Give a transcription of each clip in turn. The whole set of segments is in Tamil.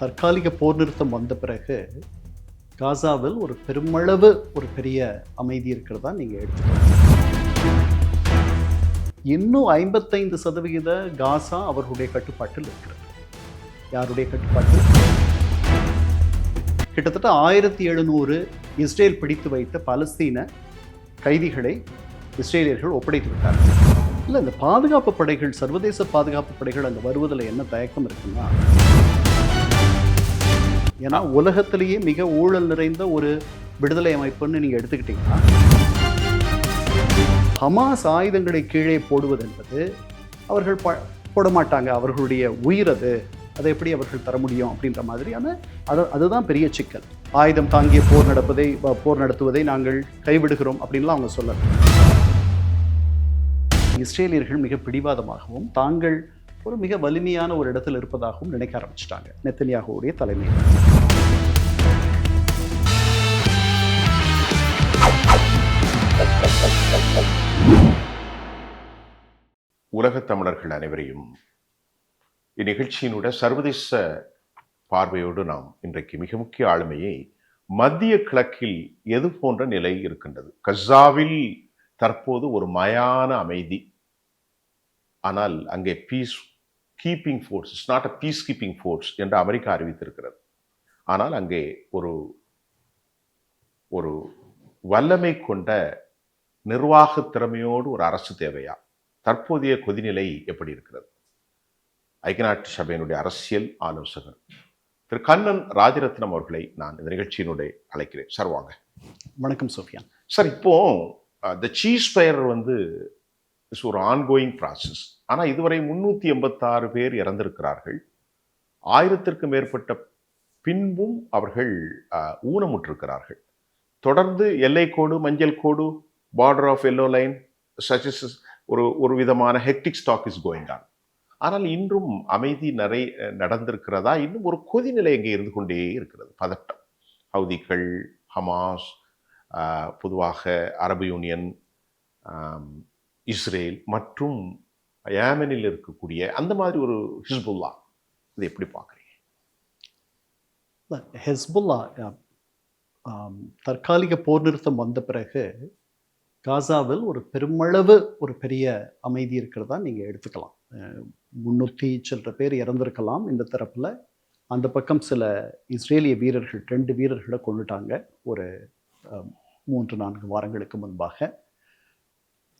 தற்காலிக போர் நிறுத்தம் வந்த பிறகு காசாவில் ஒரு பெருமளவு ஒரு பெரிய அமைதி இருக்கிறதா நீங்கள் எடுத்துக்கலாம். இன்னும் 55% காசா அவர்களுடைய கட்டுப்பாட்டில் இருக்கிறது. யாருடைய கட்டுப்பாட்டில்? கிட்டத்தட்ட 1700 இஸ்ரேல் பிடித்து வைத்த பலஸ்தீன கைதிகளை இஸ்ரேலியர்கள் ஒப்படைத்து விட்டார்கள். இல்லை, இந்த பாதுகாப்பு படைகள், சர்வதேச பாதுகாப்பு படைகள் அங்கே வருவதில் என்ன தயக்கம் இருக்குன்னா, ஏன்னா உலகத்திலேயே மிக ஊழல் நிறைந்த ஒரு விடுதலை அமைப்புன்னு நீங்கள் எடுத்துக்கிட்டீங்கன்னா, ஹமாஸ் ஆயுதங்களை கீழே போடுவது என்பது அவர்கள் போட மாட்டாங்க, அவர்களுடைய உயிர் அதை எப்படி அவர்கள் தர முடியும் அப்படின்ற மாதிரியான அதுதான் பெரிய சிக்கல். ஆயுதம் தாங்கிய போர் நடத்துவதை நாங்கள் கைவிடுகிறோம் அப்படின்லாம் அவங்க சொல்லல. இஸ்ரேலியர்கள் மிக பிடிவாதமாகவும் தாங்கள் ஒரு மிக வலிமையான ஒரு இடத்தில் இருப்பதாகவும் நினைக்க ஆரம்பிச்சிட்டாங்க நெத்தன்யாகுவுடைய தலைமையில். உலகத் தமிழர்கள் அனைவரையும் இந்நிகழ்ச்சியினுடைய சர்வதேச பார்வையோடு நாம் இன்றைக்கு மிக முக்கிய ஆளுமையை மத்திய கிழக்கில் எது போன்ற நிலை இருக்கின்றது. கஸாவில் தற்போது ஒரு மயான அமைதி, ஆனால் அங்கே piece keeping force, it's not a piece keeping force என்று அமெரிக்கா அறிவித்திருக்கிறது. ஆனால் அங்கே ஒரு வல்லமை கொண்ட நிர்வாக திறமையோடு ஒரு அரசு தேவையா? தற்போதைய கொதிநிலை எப்படி இருக்கிறது? ஐக்கிய நாட்டு சபையினுடைய அரசியல் ஆலோசகர் திரு கண்ணன் ராஜரத்னம் அவர்களை நான் இந்த நிகழ்ச்சியினுடைய அழைக்கிறேன். சார் வாங்க. வணக்கம் சோஃபியான். சார், இப்போ த சீஸ் ஃபயர் இஸ் ஒரு ஆன்கோயிங் ப்ராசஸ். ஆனால் இதுவரை 386 பேர் இறந்திருக்கிறார்கள். 1000க்கும் மேற்பட்ட பின்பும் அவர்கள் ஊனமுற்றிருக்கிறார்கள். தொடர்ந்து எல்லை கோடு, மஞ்சள் கோடு, பார்டர் ஆஃப் எல்லோ லைன் சச்சஸ் ஒரு விதமான hectic stock is going on. ஆனால் இன்றும் அமைதி நடந்திருக்கிறதா? இன்னும் ஒரு கொதிநிலை எங்கே இருந்து கொண்டே இருக்கிறது, பதட்டம். ஹவுதிகள், ஹமாஸ், பொதுவாக அரபு யூனியன், இஸ்ரேல் மற்றும் யேமனில் இருக்கக்கூடிய அந்த மாதிரி ஒரு ஹிஸ்புல்லா, இதை எப்படி பார்க்குறீங்க? ஹிஸ்புல்லா தற்காலிக போர் நிறுத்தம் வந்த பிறகு காசாவில் ஒரு பெருமளவு ஒரு பெரிய அமைதி இருக்கிறதா நீங்கள் எடுத்துக்கலாம். 300 சில்லற பேர் இறந்திருக்கலாம் இந்த தரப்பில். அந்த பக்கம் சில இஸ்ரேலிய வீரர்கள் 2 வீரர்களை கொண்டுட்டாங்க ஒரு 3-4 வாரங்களுக்கு முன்பாக.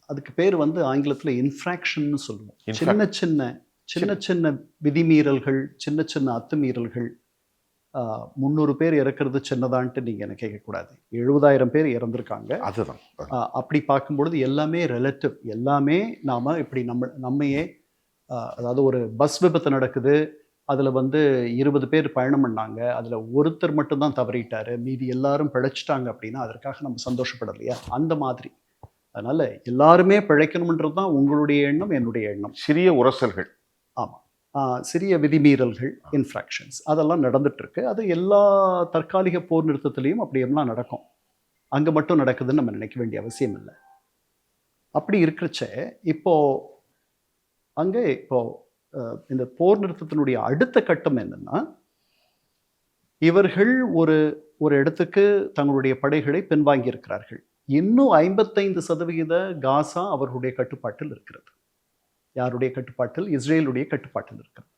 அதுக்கு பேர் ஆங்கிலத்தில் இன்ஃப்ராக்ஷன்னு சொல்லுவோம். சின்ன சின்ன விதிமீறல்கள், சின்ன சின்ன அத்துமீறல்கள். 300 பேர் இறக்கிறது சின்னதான்ட்டு நீங்கள் என்ன கேட்கக்கூடாது. 70,000 பேர் இறந்துருக்காங்க. அதுதான். அப்படி பார்க்கும்பொழுது எல்லாமே ரிலேட்டிவ். எல்லாமே நாம் இப்படி நம்மையே, அதாவது ஒரு பஸ் விபத்து நடக்குது, அதில் 20 பேர் பயணம் பண்ணாங்க, அதில் ஒருத்தர் மட்டும்தான் தவறிட்டார், மீதி எல்லாரும் பிழைச்சிட்டாங்க அப்படின்னா அதற்காக நம்ம சந்தோஷப்படலையா? அந்த மாதிரி. அதனால் எல்லாருமே பிழைக்கணுன்றது தான் உங்களுடைய எண்ணம், என்னுடைய எண்ணம். சிறிய உரசல்கள், ஆமாம், சிறிய விதிமீறல்கள், இன்ஃப்ராக்ஷன்ஸ் அதெல்லாம் நடந்துட்டுருக்கு. அது எல்லா தற்காலிக போர் நிறுத்தத்துலேயும் அப்படியெல்லாம் நடக்கும். அங்கே மட்டும் நடக்குதுன்னு நம்ம நினைக்க வேண்டிய அவசியம் இல்லை. அப்படி இருக்கிறச்ச அங்கே இந்த போர் நிறுத்தத்தினுடைய அடுத்த கட்டம் என்னன்னா, இவர்கள் ஒரு இடத்துக்கு தங்களுடைய படைகளை பின்வாங்கி இருக்கிறார்கள். இன்னும் 55% காசா அவர்களுடைய கட்டுப்பாட்டில் இருக்கிறது. யாருடைய கட்டுப்பாட்டில்? இஸ்ரேலுடைய கட்டுப்பாட்டில் இருக்கிறது.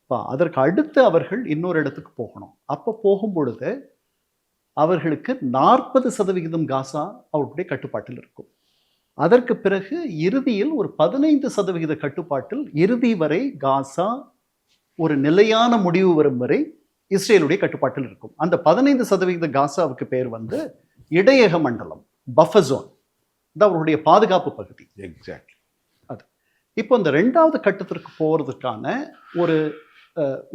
இப்போ அதற்கு அடுத்து அவர்கள் இன்னொரு இடத்துக்கு போகணும். அப்போ போகும்பொழுது அவர்களுக்கு 40% காசா அவர்களுடைய கட்டுப்பாட்டில் இருக்கும். அதற்கு பிறகு இறுதியில் ஒரு 15% கட்டுப்பாட்டில் இறுதி வரை காசா ஒரு நிலையான முடிவு வரும் வரை இஸ்ரேலுடைய கட்டுப்பாட்டில் இருக்கும். அந்த 15% காசாவுக்கு பேர் இடையக மண்டலம், பஃபர் ஜோன். இது அவர்களுடைய பாதுகாப்பு பகுதி. எக்ஸாக்ட்லி. அது இப்போ இந்த 2வது கட்டத்திற்கு போகிறதுக்கான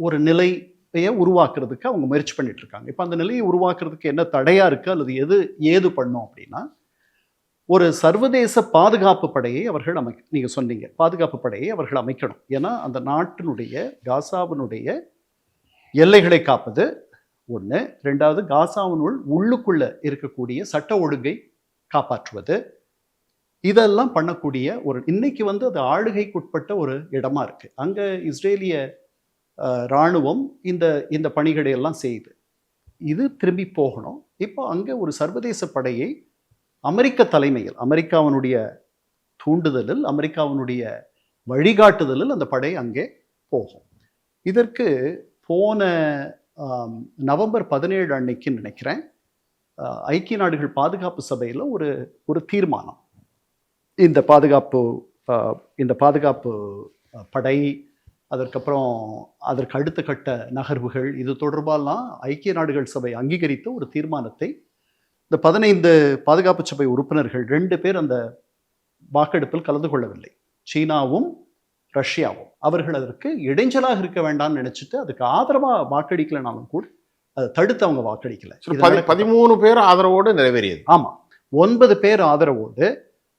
ஒரு நிலையை உருவாக்குறதுக்கு அவங்க முயற்சி பண்ணிட்டு இருக்காங்க. இப்போ அந்த நிலையை உருவாக்குறதுக்கு என்ன தடையா இருக்கு, அல்லது ஏது பண்ணும் அப்படின்னா, ஒரு சர்வதேச பாதுகாப்பு படையை அவர்கள் நீங்கள் சொன்னீங்க, பாதுகாப்பு படையை அவர்கள் அமைக்கணும். ஏன்னா அந்த நாட்டினுடைய, காசாவினுடைய எல்லைகளை காப்பது ஒன்று. 2வது காசாவினுள் உள்ளுக்குள்ள இருக்கக்கூடிய சட்ட ஒழுங்கை காப்பாற்றுவது. இதெல்லாம் பண்ணக்கூடிய இன்னைக்கு அது ஆளுகைக்குட்பட்ட ஒரு இடமா இருக்கு. அங்கே இஸ்ரேலிய இராணுவம் இந்த இந்த பணிகளை எல்லாம் செய்யுது. இது திரும்பி போகணும். இப்போ அங்கே ஒரு சர்வதேச படையை அமெரிக்க தலைமையில், அமெரிக்காவினுடைய தூண்டுதலில், அமெரிக்காவினுடைய வழிகாட்டுதலில் அந்த படை அங்கே போகும். இதற்கு போன நவம்பர் 17 அன்னைக்குன்னு நினைக்கிறேன், ஐக்கிய நாடுகள் பாதுகாப்பு சபையில் ஒரு தீர்மானம், இந்த பாதுகாப்பு படை, அதற்கப்புறம் அதற்கு அடுத்த கட்ட நகர்வுகள், இது தொடர்பாலாம் ஐக்கிய நாடுகள் சபை அங்கீகரித்த ஒரு தீர்மானத்தை இந்த 15 பாதுகாப்பு சபை உறுப்பினர்கள் 2 பேர் அந்த வாக்கெடுப்பில் கலந்து கொள்ளவில்லை. சீனாவும் ரஷ்யாவும். அவர்கள் அதற்கு இடைஞ்சலாக இருக்க வேண்டாம்னு நினைச்சிட்டு அதுக்கு ஆதரவாக வாக்களிக்கலனாலும் கூட அதை தடுத்து அவங்க வாக்களிக்கல. 13 பேர் ஆதரவோடு நிறைவேறியது. ஆமா, 9 பேர் ஆதரவோடு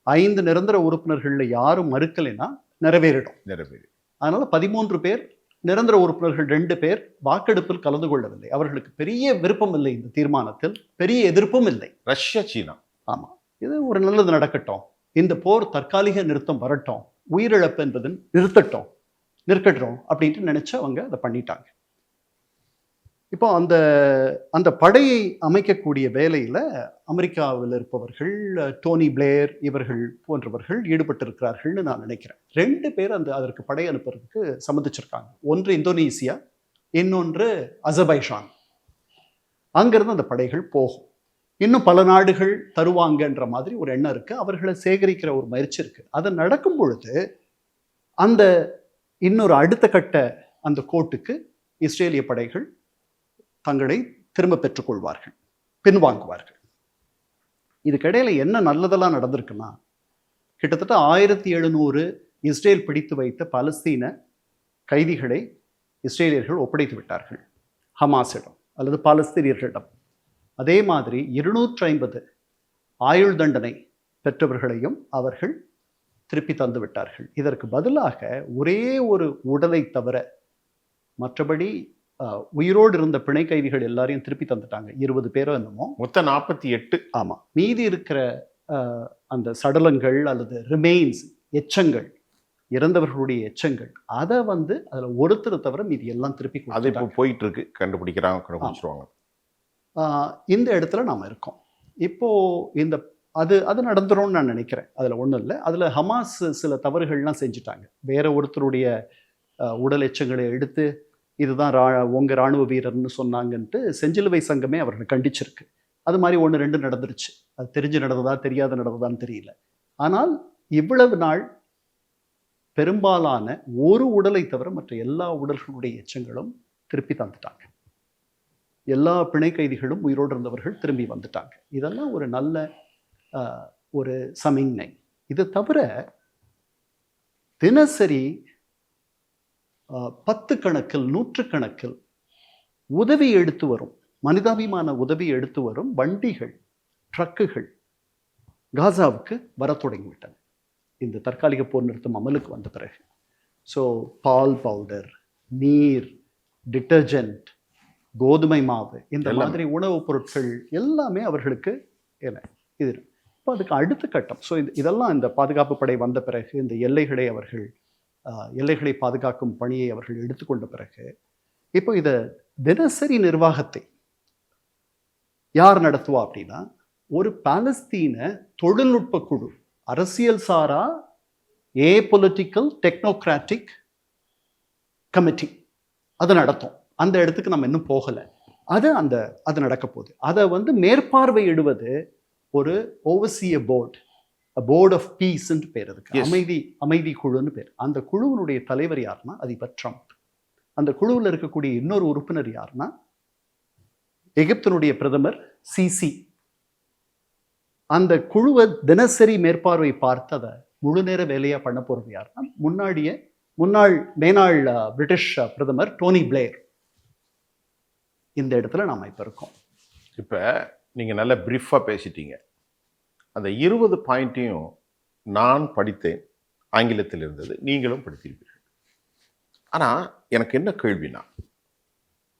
5 நிரந்தர உறுப்பினர்கள்ல யாரும் மறுக்கலைன்னா நிறைவேறிடும். அதனால 13 பேர், நிரந்தர உறுப்பினர்கள் 2 பேர் வாக்கெடுப்பில் கலந்து கொள்ளவில்லை. அவர்களுக்கு பெரிய விருப்பம் இல்லை, இந்த தீர்மானத்தில் பெரிய எதிர்ப்பும் இல்லை. ரஷ்யா, சீனா. ஆமா, இது ஒரு நல்லது நடக்கட்டும், இந்த போர் தற்காலிக நிறுத்தம் வரட்டும், உயிரிழப்பு என்பது நிற்கட்டும் அப்படின்ட்டு நினைச்சு அவங்க அதை பண்ணிட்டாங்க. இப்போ அந்த படையை அமைக்கக்கூடிய வேலையில அமெரிக்காவில் இருப்பவர்கள், டோனி பிளேர் இவர்கள் போன்றவர்கள் ஈடுபட்டிருக்கிறார்கள்னு நான் நினைக்கிறேன். 2 பேர் அதற்கு படை அனுப்புறதுக்கு சம்மதிச்சிருக்காங்க. ஒன்று இந்தோனேசியா, இன்னொன்று அசர்பைஜான். அங்கிருந்து அந்த படைகள் போகும். இன்னும் பல நாடுகள் தருவாங்கன்ற மாதிரி ஒரு எண்ணம் இருக்கு. அவர்களை சேகரிக்கிற ஒரு முயற்சி இருக்கு. அது நடக்கும் பொழுது அந்த இன்னொரு அடுத்த கட்ட அந்த கோட்டுக்கு இஸ்ரேலிய படைகள் தங்களை திரும்ப பெற்றுக்கொள்வார்கள், பின்வாங்குவார்கள். இதுக்கிடையில என்ன நல்லதெல்லாம் நடந்திருக்குன்னா, கிட்டத்தட்ட 1700 இஸ்ரேல் பிடித்து வைத்த பாலஸ்தீன கைதிகளை இஸ்ரேலியர்கள் ஒப்படைத்து விட்டார்கள் ஹமாஸிடம் அல்லது பாலஸ்தீனியர்களிடம். அதே மாதிரி 250 ஆயுள் தண்டனை பெற்றவர்களையும் அவர்கள் திருப்பி தந்து விட்டார்கள். இதற்கு பதிலாக ஒரே ஒரு உடலை தவிர மற்றபடி உயிரோடு இருந்த பிணை கைதிகள் எல்லாரையும் திருப்பி தந்துட்டாங்க. 20 பேரோ என்னமோ, மொத்தம் 48. ஆமா, மீதி இருக்கிற அந்த சடலங்கள் அல்லது ரிமெயின்ஸ், எச்சங்கள், இறந்தவர்களுடைய எச்சங்கள், அதை அதுல ஒருத்தர் தவிர மீதி எல்லாம் திருப்பி அது இப்போ போயிட்டு இருக்கு, கண்டுபிடிச்சிருவாங்க. இந்த இடத்துல நாம இருக்கோம் இப்போ. அது நடந்துரும்னு நான் நினைக்கிறேன். அதுல ஒண்ணும் இல்லை. அதுல ஹமாஸ் சில தவறுகள்லாம் செஞ்சுட்டாங்க. வேற ஒருத்தருடைய உடல் எச்சங்களை எடுத்து இதுதான் உங்க ராணுவ வீரர்னு சொன்னாங்கன்ட்டு செஞ்சிலுவை சங்கமே அவர்களை கண்டிச்சிருக்கு. அது மாதிரி 1-2 நடந்துருச்சு. அது தெரிஞ்சு நடந்ததா தெரியாத நடந்ததான்னு தெரியல. ஆனால் இவ்வளவு நாள் பெரும்பாலான ஒரு உடலை தவிர மற்ற எல்லா உடல்களுடைய எச்சங்களும் திருப்பி தந்துட்டாங்க. எல்லா பிணை கைதிகளும் உயிரோடு இருந்தவர்கள் திரும்பி வந்துட்டாங்க. இதெல்லாம் ஒரு நல்ல ஒரு சமிக்ஞை. இது தவிர தினசரி 10 கணக்கில் 100 கணக்கில் உதவி எடுத்து வரும், மனிதாபிமான உதவி எடுத்து வரும் வண்டிகள், ட்ரக்குகள் காசாவுக்கு வர தொடங்கிவிட்டன இந்த தற்காலிக போர் நிறுத்தம் அமலுக்கு வந்த பிறகு. ஸோ பால் பவுடர், நீர், டிட்டர்ஜென்ட், கோதுமை மாவு, இந்த மாதிரி உணவுப் பொருட்கள் எல்லாமே அவர்களுக்கு இது. இப்போ அதுக்கு அடுத்த கட்டம். ஸோ இதெல்லாம் இந்த பாதுகாப்பு படை வந்த பிறகு, இந்த எல்லைகளை பாதுகாக்கும் பணியை அவர்கள் எடுத்துக்கொண்ட பிறகு, இப்போ இதை தினசரி நிர்வாகத்தை யார் நடத்துவா அப்படின்னா, ஒரு பாலஸ்தீன தொழில்நுட்ப குழு, அரசியல் சாரா ஏபொலிட்டிக்கல் டெக்னோக்ராட்டிக் கமிட்டி அது நடத்தும். அந்த இடத்துக்கு நம்ம இன்னும் போகலை. அது நடக்க போகுது. அதை மேற்பார்வையிடுவது ஒரு ஓவர்சிய போர்ட் ஆஃப் பீஸ்ன்னு பேர். அதுக்கு அமைதி குழுன்னு பேர். அந்த குழுவினுடைய தலைவர் யாருன்னா அதிபர் ட்ரம்ப். அந்த குழுவில் இருக்கக்கூடிய இன்னொரு உறுப்பினர் யாருன்னா எகிப்தினுடைய பிரதமர் சிசி. அந்த குழுவை தினசரி மேற்பார்வை பார்த்து அதை முழு நேர வேலையா பண்ண போறது யாருன்னா முன்னாள் மேனாள் பிரிட்டிஷ் பிரதமர் டோனி பிளேர். இந்த இடத்துல நாம இப்ப இருக்கோம். இப்ப நீங்க நல்ல பிரீஃபா பேசிட்டீங்க. அந்த 20 பாயிண்ட்டையும் நான் படித்தேன், ஆங்கிலத்தில் இருந்தது, நீங்களும் படித்திருப்பீர்கள். ஆனா எனக்கு என்ன கேள்வினா,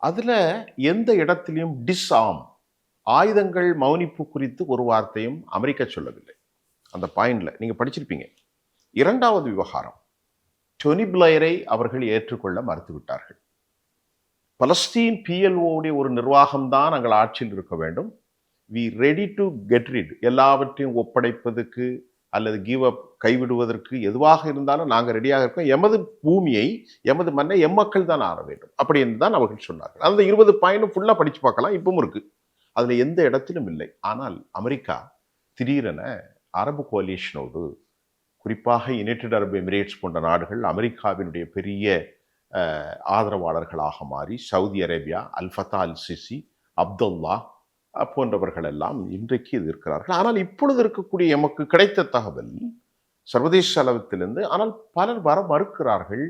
அதுல எந்த இடத்திலையும் டிஸ்ஆர்ம், ஆயுதங்கள் மௌனிப்பு குறித்து ஒரு வார்த்தையும் அமெரிக்கா சொல்லவில்லை. அந்த பாயிண்ட்ல நீங்க படிச்சிருப்பீங்க. 2வது விவகாரம், டோனி பிளேயரை அவர்கள் ஏற்றுக்கொள்ள மறுத்துவிட்டார்கள். பலஸ்தீன் PLOவுடைய ஒரு நிர்வாகம்தான் நாங்கள் ஆட்சியில் இருக்க வேண்டும். We ready to get rid, எல்லாவற்றையும் ஒப்படைப்பதற்கு அல்லது கிவ் அப், கைவிடுவதற்கு எதுவாக இருந்தாலும் நாங்கள் ரெடியாக இருக்கோம். எமது பூமியை, எமது மண்ணை எம்மக்கள் தான் ஆள வேண்டும், அப்படி என்று தான் அவர்கள் சொன்னார்கள். அந்த 20 பாயிண்ட் ஃபுல்லாக படித்து பார்க்கலாம், இப்பவும் இருக்கு, அதில் எந்த இடத்திலும் இல்லை. ஆனால் அமெரிக்கா திடீரென அரபு கோலியேஷனோடு, குறிப்பாக யுனைடெட் அரபு எமிரேட்ஸ் போன்ற நாடுகள் அமெரிக்காவினுடைய பெரிய ஆதரவாளர்களாக மாறி, சவுதி அரேபியா, அல் ஃபத்தா அல் சிசி, அப்துல்லா போன்றவர்கள் எல்லாம் இன்றைக்கு இருக்கிறார்கள். ஆனால் இப்பொழுது இருக்கக்கூடிய எமக்கு கிடைத்த தகவல் சர்வதேச அளவிலிருந்து, ஆனால் பலர் வர மறுக்கிறார்கள்.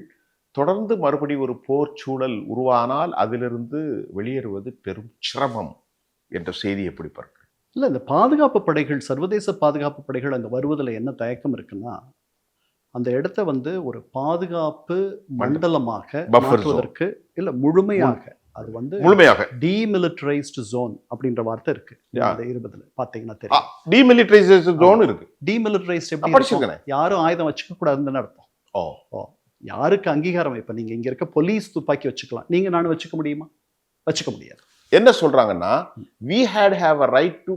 தொடர்ந்து மறுபடி ஒரு போர் சூழல் உருவானால் அதிலிருந்து வெளியேறுவது பெரும் சிரமம் என்ற செய்தி எப்படி பார்க்க? இல்லை, இந்த பாதுகாப்பு படைகள், சர்வதேச பாதுகாப்பு படைகள் அங்கே வருவதில் என்ன தயக்கம் இருக்குன்னா, அந்த இடத்த வந்து ஒரு பாதுகாப்பு மண்டலமாக மாற்றுவதற்கு, இல்லை முழுமையாக, அது வந்து முழுமையாக டீமிலிட்டரைஸ்டு ஜோன் அப்படின்ற வார்த்தை இருக்கு. அந்த 20ல பாத்தீங்கன்னா தெரியும். டீமிலிட்டரைஸ்டு ஜோன் இருக்கு. டீமிலிட்டரைஸ்டு எப்படி? யாரும் ஆயுதம் வச்சுக்க கூடாதுன்னு அர்த்தம். யாருக்கு அங்கீகாரம்? இப்ப நீங்க இங்க இருக்க போலீஸ் துப்பாக்கி வச்சுக்கலாம், நீங்க நானும் வச்சுக்க முடியுமா? வச்சுக்க முடியாது. என்ன சொல்றாங்கன்னா, we had have a right to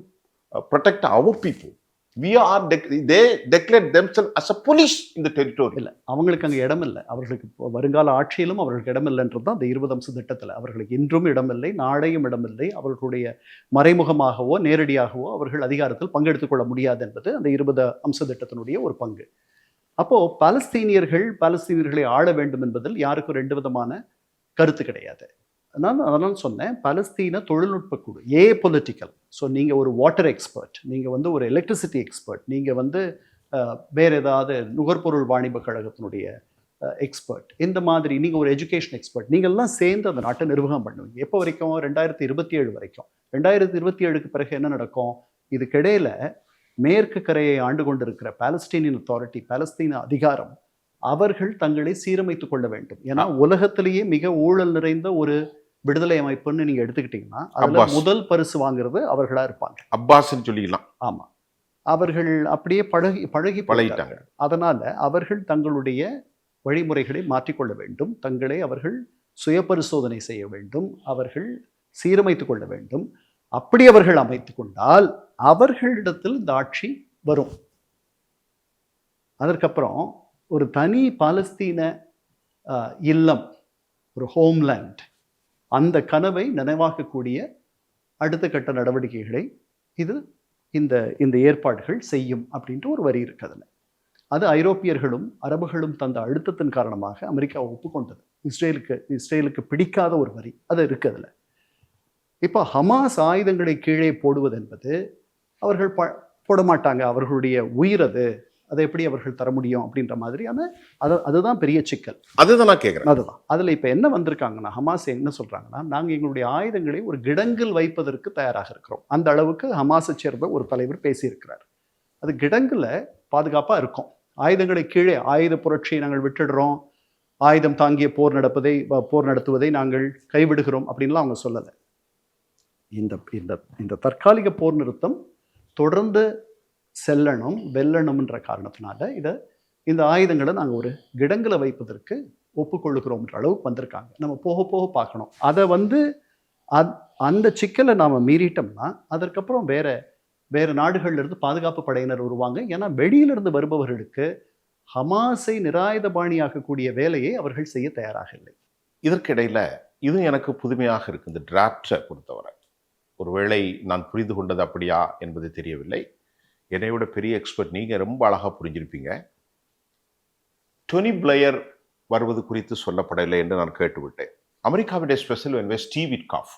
protect our people. They declared themselves as a police in the territory. இல்ல, அவங்களுக்கு அங்க இடம் இல்லை. அவர்களுக்கு வருங்கால ஆட்சியிலும் அவர்களுக்கு இடம் இல்லைன்றது தான் அந்த 20 அம்ச திட்டத்தில். அவர்களுக்கு இன்றும் இடமில்லை, நாளையும் இடமில்லை. அவர்களுடைய மறைமுகமாகவோ நேரடியாகவோ அவர்கள் அதிகாரத்தில் பங்கெடுத்துக் கொள்ள முடியாது என்பது அந்த 20 அம்ச திட்டத்தினுடைய ஒரு பங்கு. அப்போ பாலஸ்தீனியர்களை ஆள வேண்டும் என்பதில் யாருக்கும் 2 விதமான கருத்து கிடையாது. அதனால சொன்னேன், பலஸ்தீன தொழில்நுட்ப குழு, பொலிட்டிக்கல். ஸோ நீங்கள் ஒரு வாட்டர் எக்ஸ்பர்ட், நீங்கள் வந்து ஒரு எலக்ட்ரிசிட்டி எக்ஸ்பர்ட், நீங்கள் வந்து வேறு ஏதாவது நுகர்பொருள் வாணிப கழகத்தினுடைய எக்ஸ்பர்ட், இந்த மாதிரி நீங்கள் ஒரு எஜுகேஷன் எக்ஸ்பர்ட், நீங்கள்லாம் சேர்ந்து அந்த நாட்டை நிர்வாகம் பண்ணுவீங்க. எப்போ வரைக்கும்? 2027 வரைக்கும். 2027க்கு பிறகு என்ன நடக்கும்? இதுக்கிடையில மேற்கு கரையை ஆண்டு கொண்டிருக்கிற பாலஸ்தீனியன் அத்தாரிட்டி, பாலஸ்தீன அதிகாரம், அவர்கள் தங்களை சீரமைத்துக் கொள்ள வேண்டும். ஏன்னா உலகத்திலேயே மிக ஊழல் நிறைந்த ஒரு விடுதலை அமைப்புன்னு நீங்க எடுத்துக்கிட்டீங்கன்னா அதுல முதல் பரிசு வாங்குறது அவர்களா இருப்பாங்க. அப்பாஸ்ன்னு சொல்லிக்கலாம். ஆமா, அவர்கள் அப்படியே பழகி பழகிட்டாங்க. அதனால அவர்கள் தங்களுடைய வழிமுறைகளை மாற்றிக்கொள்ள வேண்டும், தங்களை அவர்கள் சுய பரிசோதனை செய்ய வேண்டும், அவர்கள் சீரமைத்துக் கொள்ள வேண்டும். அப்படி அவர்கள் அமைத்துக் கொண்டால் அவர்களிடத்தில் இந்த ஆட்சி வரும். அதற்கப்புறம் ஒரு தனி பாலஸ்தீன இல்லம், ஒரு ஹோம்லேண்ட், அந்த கனவை நினைவாக்கக்கூடிய அடுத்த கட்ட நடவடிக்கைகளை இந்த ஏற்பாடுகள் செய்யும் அப்படின்ட்டு ஒரு வரி இருக்கு அதில். அது ஐரோப்பியர்களும் அரபுகளும் தந்த அழுத்தத்தின் காரணமாக அமெரிக்கா ஒப்புக்கொண்டது. இஸ்ரேலுக்கு பிடிக்காத ஒரு வரி அது இருக்கு அதில். இப்போ ஹமாஸ் ஆயுதங்களை கீழே போடுவது என்பது அவர்கள் போட மாட்டாங்க, அவர்களுடைய உயிர் அதை எப்படி அவர்கள் தர முடியும் அப்படின்ற மாதிரியான அதுதான் பெரிய சிக்கல். அதுதான் நான் கேட்குறேன். அதுதான் அதில் இப்போ என்ன வந்திருக்காங்கன்னா, ஹமாஸ் என்ன சொல்கிறாங்கன்னா, நாங்கள் எங்களுடைய ஆயுதங்களை ஒரு கிடங்கில் வைப்பதற்கு தயாராக இருக்கிறோம். அந்த அளவுக்கு ஹமாஸை சேர்ந்த ஒரு தலைவர் பேசியிருக்கிறார். அது கிடங்கில் பாதுகாப்பாக இருக்கும். ஆயுதங்களை கீழே, ஆயுத புரட்சியை நாங்கள் விட்டுடுறோம், ஆயுதம் தாங்கிய போர் நடத்துவதை நாங்கள் கைவிடுகிறோம் அப்படின்லாம் அவங்க சொல்லலை. இந்த தற்காலிக போர் நிறுத்தம் தொடர்ந்து செல்லணும், வெல்லணும்ன்ற காரணத்தினால இந்த ஆயுதங்களை நாங்கள் ஒரு கிடங்கில் வைப்பதற்கு ஒப்புக்கொள்ளுகிறோம்ன்ற அளவுக்கு வந்திருக்காங்க. நம்ம போக போக பார்க்கணும். அதை அந்த சிக்கலை நாம் மீறிட்டோம்னா அதற்கப்புறம் வேறு நாடுகள்லேருந்து பாதுகாப்பு படையினர் வருவாங்க. ஏன்னா வெளியிலிருந்து வருபவர்களுக்கு ஹமாஸை நிராயுதபாணியாக்கக்கூடிய வேலையை அவர்கள் செய்ய தயாராக இல்லை. இதற்கிடையில் இது எனக்கு புதுமையாக இருக்கு, இந்த டிராப்டை பொறுத்தவரை. ஒருவேளை நான் புரிந்து கொண்டது அப்படியா என்பது தெரியவில்லை. என்னை விட பெரிய எக்ஸ்பர்ட் நீங்கள், ரொம்ப அழகாக புரிஞ்சிருப்பீங்க. டோனி பிளேயர் வருவது குறித்து சொல்லப்படவில்லை என்று நான் கேட்டுவிட்டேன். அமெரிக்காவுடைய ஸ்பெஷல் என்வே ஸ்டீவ் விட்காஃப்,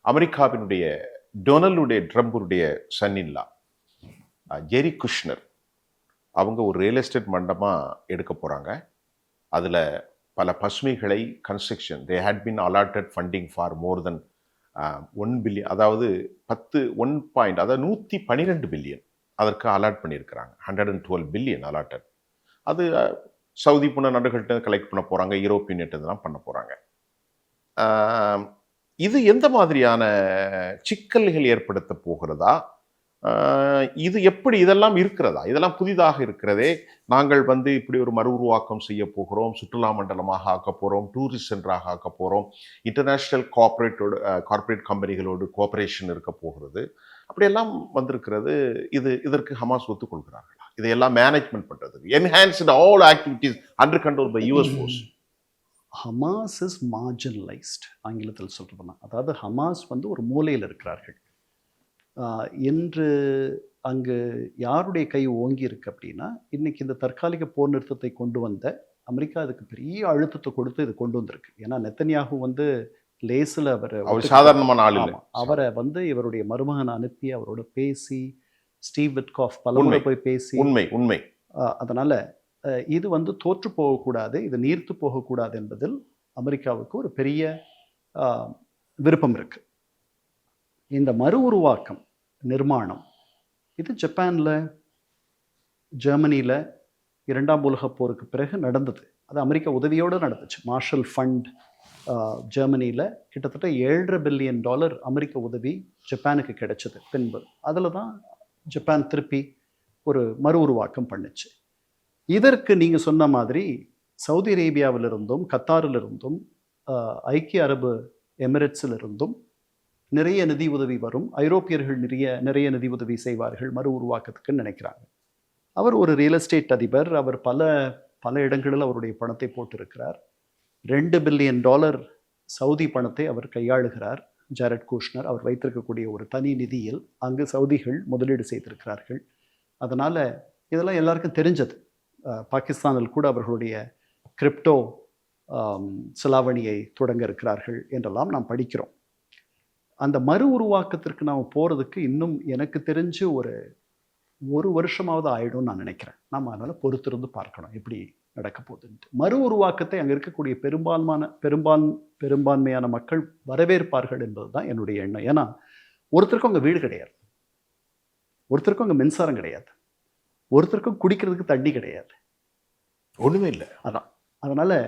அமெரிக்காவினுடைய டொனால்டுடைய ட்ரம்புடைய சன்னின்லா ஜெரி குஷ்னர், அவங்க ஒரு ரியல் எஸ்டேட் மண்டபமாக எடுக்க போகிறாங்க. அதில் பல பசுமைகளை construction, they had been allotted funding for more than 1 billion, அதாவது 112 பில்லியன் அதற்கு அலாட் பண்ணியிருக்கிறாங்க. 112 பில்லியன் அலாட்டட். அது சவுதி போன்ற நாடுகள்கிட்ட கலெக்ட் பண்ண போகிறாங்க, யூரோப்பியன் இதெல்லாம் பண்ண போகிறாங்க. இது எந்த மாதிரியான சிக்கல்கள் ஏற்படுத்த போகிறதா, இது எப்படி இதெல்லாம் இருக்கிறதா? இதெல்லாம் புதிதாக இருக்கிறதே. நாங்கள் வந்து இப்படி ஒரு மறு உருவாக்கம் செய்ய போகிறோம், சுற்றுலா மண்டலமாக ஆக்க போகிறோம், டூரிஸ்ட் சென்டராக ஆக்க போகிறோம், இன்டர்நேஷ்னல் கார்ப்பரேட் கம்பெனிகளோடு கோஆபரேஷன் இருக்க போகிறது, அப்படியெல்லாம் வந்திருக்கிறது. இதற்கு ஹமாஸ் ஒத்துக்கொள்கிறார்களா? இதையெல்லாம் மேனேஜ்மெண்ட் பண்றதுக்கு enhanced all activities under control by US force. Hamas is marginalised, ஆங்கிலத்தில் சொல்றதுனா. அதாவது ஹமாஸ் வந்து ஒரு மூலையில் இருக்கிறார்கள். இன்று அங்கு யாருடைய கை ஓங்கி இருக்கு அப்படின்னா, இன்னைக்கு இந்த தற்காலிக போர் நிறுத்தத்தை கொண்டு வந்த அமெரிக்கா அதுக்கு பெரிய அழுத்தத்தை கொடுத்து இது கொண்டு வந்திருக்கு. ஏன்னா நெத்தன்யாகு வந்து லேசில் அவர் சாதாரணமான ஆள் இல்லை. அவரை வந்து இவருடைய மருமகன் அனுப்பி அவரோட பேசி, ஸ்டீவ் விட்காஃப் பலமுறை போய் பேசி, உண்மை. அதனால இது வந்து தோற்று போகக்கூடாது, இது நீர்த்து போகக்கூடாது என்பதில் அமெரிக்காவுக்கு ஒரு பெரிய விருப்பம் இருக்கு. இந்த மறு உருவாக்கம் நிர்மாணம் இது ஜப்பானில், ஜெர்மனியில் 2ஆம் உலகப் போருக்கு பிறகு நடந்தது. அது அமெரிக்கா உதவியோடு நடந்துச்சு. மார்ஷல் ஃபண்ட் ஜெர்மனியில் கிட்டத்தட்ட $7.5 பில்லியன் அமெரிக்க உதவி ஜப்பானுக்கு கிடைச்சது. பின்பு அதில் தான் ஜப்பான் திருப்பி ஒரு மறு உருவாக்கம் பண்ணுச்சு. இதற்கு நீங்கள் சொன்ன மாதிரி சவுதி அரேபியாவிலிருந்தும் கத்தாரிலிருந்தும் ஐக்கிய அரபு எமிரேட்ஸிலிருந்தும் நிறைய நிதி உதவி வரும். ஐரோப்பியர்கள் நிறைய நிதி உதவி செய்வார்கள் மறு உருவாக்கத்துக்குன்னு நினைக்கிறாங்க. அவர் ஒரு ரியல் எஸ்டேட் அதிபர். அவர் பல இடங்களில் அவருடைய பணத்தை போட்டிருக்கிறார். $2 பில்லியன் சவுதி பணத்தை அவர் கையாளுகிறார். ஜாரட் குஷ்னர் அவர் வைத்திருக்கக்கூடிய ஒரு தனி நிதியில் அங்கு சவுதிகள் முதலீடு செய்திருக்கிறார்கள். அதனால் இதெல்லாம் எல்லாருக்கும் தெரிஞ்சது. பாகிஸ்தானில் கூட அவர்களுடைய கிரிப்டோ செலாவணியை தொடங்க இருக்கிறார்கள் என்றெல்லாம் நாம் படிக்கிறோம். அந்த மறு உருவாக்கத்திற்கு நாம் போகிறதுக்கு இன்னும் எனக்கு தெரிஞ்சு ஒரு வருஷமாவது ஆயிடும்னு நான் நினைக்கிறேன். நம்ம அதனால் பொறுத்திருந்து பார்க்கணும் எப்படி நடக்க போகுதுன்ட்டு. மறு உருவாக்கத்தை அங்கே இருக்கக்கூடிய பெரும்பான்மையான மக்கள் வரவேற்பார்கள் என்பது தான் என்னுடைய எண்ணம். ஏன்னா ஒருத்தருக்கும் அங்கே வீடு கிடையாது, ஒருத்தருக்கும் அங்கே மின்சாரம் கிடையாது, ஒருத்தருக்கும் குடிக்கிறதுக்கு தண்ணி கிடையாது, ஒன்றுமே இல்லை. அதனால்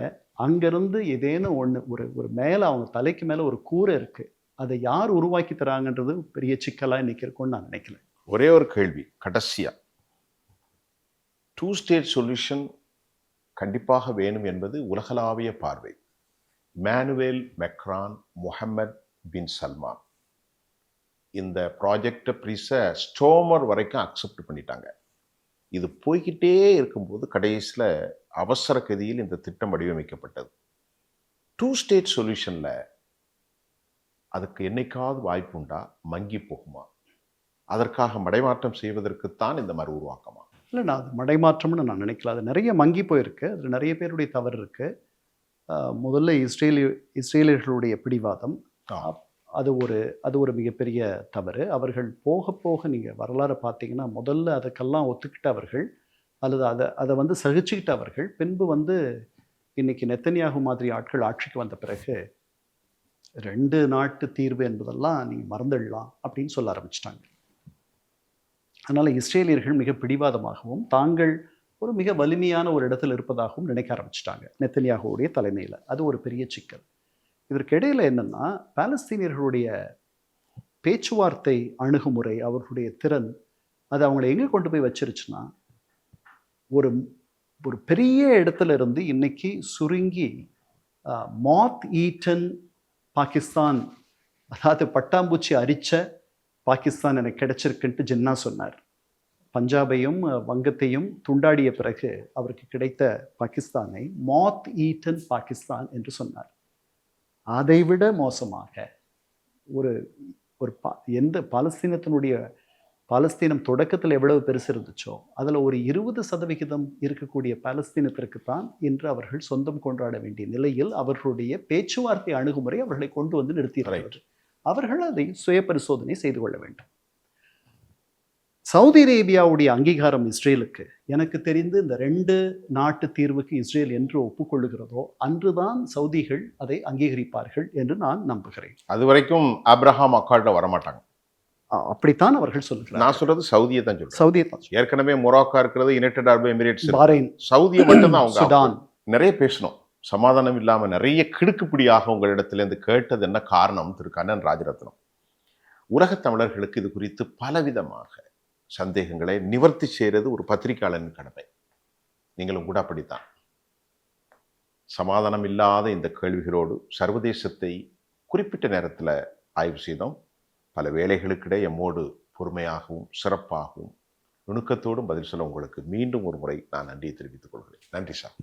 அங்கேருந்து ஏதேனும் ஒரு மேலே அவங்க தலைக்கு மேலே ஒரு கூரை இருக்குது, அதை யார் உருவாக்கி தராங்கன்றது பெரிய சிக்கலாக இன்னைக்கு இருக்கும்னு நான் நினைக்கல. ஒரே ஒரு கேள்வி கடைசியா, 2 ஸ்டேட் சொல்யூஷன் கண்டிப்பாக வேணும் என்பது உலகளாவிய பார்வை. இமானுவேல் மெக்ரான், முஹம்மத் பின் சல்மான் இந்த ப்ராஜெக்டை ஸ்டோமர் வரைக்கும் அக்செப்ட் பண்ணிட்டாங்க. இது போய்கிட்டே இருக்கும்போது கடைசியில் அவசர கதியில் இந்த திட்டம் வடிவமைக்கப்பட்டது. 2 ஸ்டேட் சொல்யூஷனில் அதுக்கு என்னைக்காவது வாய்ப்பு உண்டா? மங்கி போகுமா? அதற்காக மடைமாற்றம் செய்வதற்குத்தான் இந்த மறு உருவாக்கமா? இல்லை, நான் அது மடைமாற்றம்னு நான் நினைக்கல. அது நிறைய மங்கி போயிருக்கு. அதில் நிறைய பேருடைய தவறு இருக்குது. முதல்ல இஸ்ரேலியர்களுடைய பிடிவாதம், அது ஒரு மிகப்பெரிய தவறு. அவர்கள் போக போக நீங்கள் வரலாறு பார்த்தீங்கன்னா முதல்ல அதுக்கெல்லாம் ஒத்துக்கிட்டவர்கள் அல்லது அதை வந்து சகிச்சுக்கிட்டவர்கள் பின்பு வந்து இன்னைக்கு நெத்தன்யாகு மாதிரி ஆட்கள் ஆட்சிக்கு வந்த பிறகு 2 நாட்டு தீர்வு என்பதெல்லாம் நீங்கள் மறந்துடலாம் அப்படின்னு சொல்ல ஆரம்பிச்சிட்டாங்க. அதனால் இஸ்ரேலியர்கள் மிக பிடிவாதமாகவும் தாங்கள் ஒரு மிக வலிமையான ஒரு இடத்துல இருப்பதாகவும் நினைக்க ஆரம்பிச்சிட்டாங்க நெத்தன்யாகுவுடைய தலைமையில். அது ஒரு பெரிய சிக்கல். இதற்கிடையில் என்னென்னா, பாலஸ்தீனியர்களுடைய பேச்சுவார்த்தை அணுகுமுறை, அவர்களுடைய திறன், அது அவங்களை எங்கே கொண்டு போய் வச்சிருச்சுன்னா, ஒரு பெரிய இடத்துல இருந்து இன்னைக்கு சுருங்கி மாத் ஈட்டன் பாகிஸ்தான், அதாவது பட்டாம்பூச்சி அரிச்ச பாகிஸ்தான் எனக்கு கிடைச்சிருக்குன்ட்டு ஜின்னா சொன்னார். பஞ்சாபையும் வங்கத்தையும் துண்டாடிய பிறகு அவருக்கு கிடைத்த பாகிஸ்தானை மாத் ஈட்டன் பாகிஸ்தான் என்று சொன்னார். அதைவிட மோசமாக எந்த பாலஸ்தீனம் தொடக்கத்தில் எவ்வளவு பெருசு இருந்துச்சோ அதில் ஒரு 20% இருக்கக்கூடிய பாலஸ்தீனத்திற்குத்தான் இன்று அவர்கள் சொந்தம் கொண்டாட வேண்டிய நிலையில் அவர்களுடைய பேச்சுவார்த்தை அணுகுமுறை அவர்களை கொண்டு வந்து நிறுத்தியிருக்கிறார்கள். அவர்கள் அதை சுய பரிசோதனை செய்து கொள்ள வேண்டும். சவுதி அரேபியாவுடைய அங்கீகாரம் இஸ்ரேலுக்கு, எனக்கு தெரிந்து இந்த 2 நாட்டு தீர்வுக்கு இஸ்ரேல் என்று ஒப்புக்கொள்ளுகிறதோ அன்றுதான் சவுதிகள் அதை அங்கீகரிப்பார்கள் என்று நான் நம்புகிறேன். அது வரைக்கும் ஆப்ரஹாம் அக்கார்டில் வரமாட்டாங்க. அப்படித்தான் அவர்கள் சொல்லுகிறார். நான் சொல்றது சவுதியை தான் சொல்றேன். சவுதியை தான். ஏற்கனவே மொராக்கோ இருக்கிறது, யுனைடெட் அரபு எமிரேட்ஸ், பஹ்ரைன், சவுதியை மட்டும்தான் அவங்க. சுடான். நிறைய பேசணும், சமாதானம் இல்லாம நிறைய கிடுக்குப்பிடியாக உங்களிடத்திலிருந்து கேட்டது என்ன காரணம்? திரு கண்ணன் ராஜரத்னம், உலகத் தமிழர்களுக்கு இது குறித்து பலவிதமாக சந்தேகங்களை நிவர்த்தி செய்கிறது ஒரு பத்திரிகையாளரின் கடமை. நீங்களும் கூட அப்படித்தான். சமாதானம் இல்லாத இந்த கேள்விகளோடு சர்வதேசத்தை குறிப்பிட்ட நேரத்தில் ஆய்வு செய்தோம். பல வேளைகளுக்கிடையே எம்மோடு பொறுமையாகவும் சிறப்பாகவும் நுணுக்கத்தோடும் பதில் சொல்ல உங்களுக்கு மீண்டும் ஒரு முறை நான் நன்றியை தெரிவித்துக் கொள்கிறேன். நன்றி சார்.